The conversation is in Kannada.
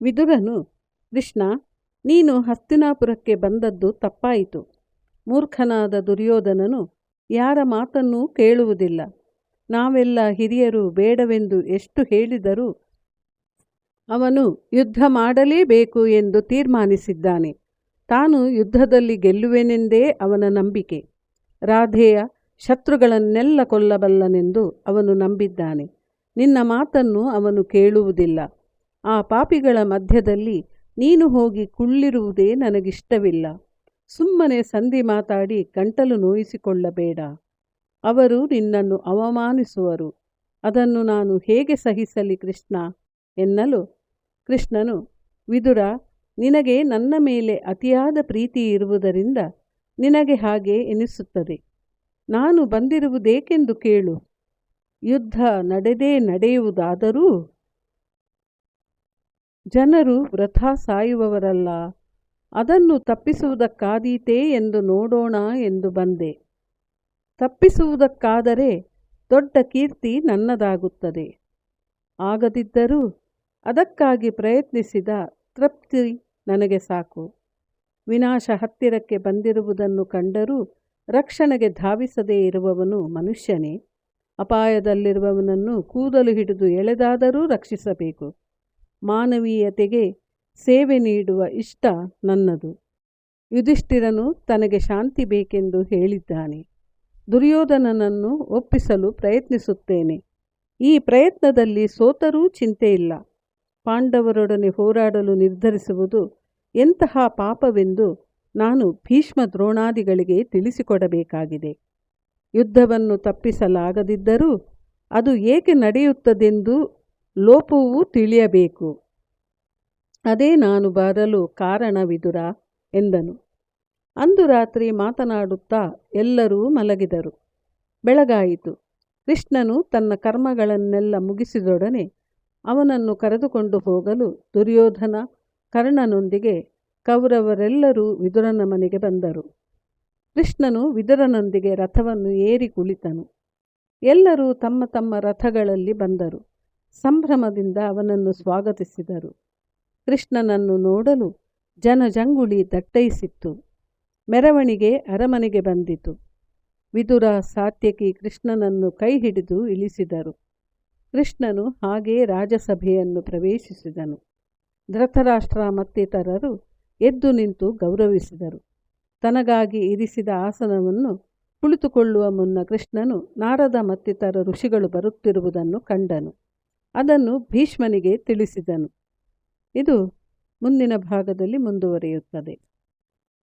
ವಿದುರನು, ಕೃಷ್ಣ, ನೀನು ಹಸ್ತಿನಾಪುರಕ್ಕೆ ಬಂದದ್ದು ತಪ್ಪಾಯಿತು. ಮೂರ್ಖನಾದ ದುರ್ಯೋಧನನು ಯಾರ ಮಾತನ್ನೂ ಕೇಳುವುದಿಲ್ಲ. ನಾವೆಲ್ಲ ಹಿರಿಯರು ಬೇಡವೆಂದು ಎಷ್ಟು ಹೇಳಿದರೂ ಅವನು ಯುದ್ಧ ಮಾಡಲೇಬೇಕು ಎಂದು ತೀರ್ಮಾನಿಸಿದ್ದಾನೆ. ತಾನು ಯುದ್ಧದಲ್ಲಿ ಗೆಲ್ಲುವೆನೆಂದೇ ಅವನ ನಂಬಿಕೆ. ರಾಧೆಯ ಶತ್ರುಗಳನ್ನೆಲ್ಲ ಕೊಲ್ಲಬಲ್ಲನೆಂದು ಅವನು ನಂಬಿದ್ದಾನೆ. ನಿನ್ನ ಮಾತನ್ನು ಅವನು ಕೇಳುವುದಿಲ್ಲ. ಆ ಪಾಪಿಗಳ ಮಧ್ಯದಲ್ಲಿ ನೀನು ಹೋಗಿ ಕುಳ್ಳಿರುವುದೇ ನನಗಿಷ್ಟವಿಲ್ಲ. ಸುಮ್ಮನೆ ಸಂಧಿ ಮಾತಾಡಿ ಗಂಟಲು ನೋಯಿಸಿಕೊಳ್ಳಬೇಡ. ಅವರು ನಿನ್ನನ್ನು ಅವಮಾನಿಸುವರು. ಅದನ್ನು ನಾನು ಹೇಗೆ ಸಹಿಸಲಿ ಕೃಷ್ಣ ಎನ್ನಲು ಕೃಷ್ಣನು, ವಿದುರ, ನಿನಗೆ ನನ್ನ ಮೇಲೆ ಅತಿಯಾದ ಪ್ರೀತಿ ಇರುವುದರಿಂದ ನಿನಗೆ ಹಾಗೆ ಎನಿಸುತ್ತದೆ. ನಾನು ಬಂದಿರುವುದೇಕೆಂದು ಕೇಳು. ಯುದ್ಧ ನಡೆಯುವುದಾದರೂ ಜನರು ವೃಥಾ ಸಾಯುವವರಲ್ಲ. ಅದನ್ನು ತಪ್ಪಿಸುವುದಕ್ಕಾದೀತೇ ಎಂದು ನೋಡೋಣ ಎಂದು ಬಂದೆ. ತಪ್ಪಿಸುವುದಕ್ಕಾದರೆ ದೊಡ್ಡ ಕೀರ್ತಿ ನನ್ನದಾಗುತ್ತದೆ. ಆಗದಿದ್ದರೂ ಅದಕ್ಕಾಗಿ ಪ್ರಯತ್ನಿಸಿದ ತೃಪ್ತಿ ನನಗೆ ಸಾಕು. ವಿನಾಶ ಹತ್ತಿರಕ್ಕೆ ಬಂದಿರುವುದನ್ನು ಕಂಡರೂ ರಕ್ಷಣೆಗೆ ಧಾವಿಸದೇ ಇರುವವನು ಮನುಷ್ಯನೇ? ಅಪಾಯದಲ್ಲಿರುವವನನ್ನು ಕೂದಲು ಹಿಡಿದು ಎಳೆದಾದರೂ ರಕ್ಷಿಸಬೇಕು. ಮಾನವೀಯತೆಗೆ ಸೇವೆ ನೀಡುವ ಇಷ್ಟ ನನ್ನದು. ಯುಧಿಷ್ಠಿರನು ತನಗೆ ಶಾಂತಿ ಬೇಕೆಂದು ಹೇಳಿದ್ದಾನೆ. ದುರ್ಯೋಧನನನ್ನು ಒಪ್ಪಿಸಲು ಪ್ರಯತ್ನಿಸುತ್ತೇನೆ. ಈ ಪ್ರಯತ್ನದಲ್ಲಿ ಸೋತರೂ ಚಿಂತೆಯಿಲ್ಲ. ಪಾಂಡವರೊಡನೆ ಹೋರಾಡಲು ನಿರ್ಧರಿಸುವುದು ಎಂತಹ ಪಾಪವೆಂದು ನಾನು ಭೀಷ್ಮ ದ್ರೋಣಾದಿಗಳಿಗೆ ತಿಳಿಸಿಕೊಡಬೇಕಾಗಿದೆ. ಯುದ್ಧವನ್ನು ತಪ್ಪಿಸಲಾಗದಿದ್ದರೂ ಅದು ಏಕೆ ನಡೆಯುತ್ತದೆಂದು ಲೋಪವೂ ತಿಳಿಯಬೇಕು. ಅದೇ ನಾನು ಬರಲು ಕಾರಣ ವಿದುರ ಎಂದನು. ಅಂದು ರಾತ್ರಿ ಮಾತನಾಡುತ್ತಾ ಎಲ್ಲರೂ ಮಲಗಿದರು. ಬೆಳಗಾಯಿತು. ಕೃಷ್ಣನು ತನ್ನ ಕರ್ಮಗಳನ್ನೆಲ್ಲ ಮುಗಿಸಿದೊಡನೆ ಅವನನ್ನು ಕರೆದುಕೊಂಡು ಹೋಗಲು ದುರ್ಯೋಧನ, ಕರ್ಣನೊಂದಿಗೆ ಕೌರವರೆಲ್ಲರೂ ವಿದುರನ ಮನೆಗೆ ಬಂದರು. ಕೃಷ್ಣನು ವಿದುರನೊಂದಿಗೆ ರಥವನ್ನು ಏರಿ ಕುಳಿತನು. ಎಲ್ಲರೂ ತಮ್ಮ ತಮ್ಮ ರಥಗಳಲ್ಲಿ ಬಂದರು. ಸಂಭ್ರಮದಿಂದ ಅವನನ್ನು ಸ್ವಾಗತಿಸಿದರು. ಕೃಷ್ಣನನ್ನು ನೋಡಲು ಜನಜಂಗುಳಿ ದಟ್ಟೈಸಿತ್ತು. ಮೆರವಣಿಗೆ ಅರಮನೆಗೆ ಬಂದಿತು. ವಿದುರ, ಸಾತ್ಯಕಿ ಕೃಷ್ಣನನ್ನು ಕೈ ಹಿಡಿದು ಇಳಿಸಿದರು. ಕೃಷ್ಣನು ಹಾಗೇ ರಾಜಸಭೆಯನ್ನು ಪ್ರವೇಶಿಸಿದನು. ಧೃತರಾಷ್ಟ್ರ ಮತ್ತಿತರರು ಎದ್ದು ನಿಂತು ಗೌರವಿಸಿದರು. ತನಗಾಗಿ ಇರಿಸಿದ ಆಸನವನ್ನು ಕುಳಿತುಕೊಳ್ಳುವ ಮುನ್ನ ಕೃಷ್ಣನು ನಾರದ ಮತ್ತಿತರ ಋಷಿಗಳು ಬರುತ್ತಿರುವುದನ್ನು ಕಂಡನು. ಅದನ್ನು ಭೀಷ್ಮನಿಗೆ ತಿಳಿಸಿದನು. ಇದು ಮುಂದಿನ ಭಾಗದಲ್ಲಿ ಮುಂದುವರಿಯುತ್ತದೆ.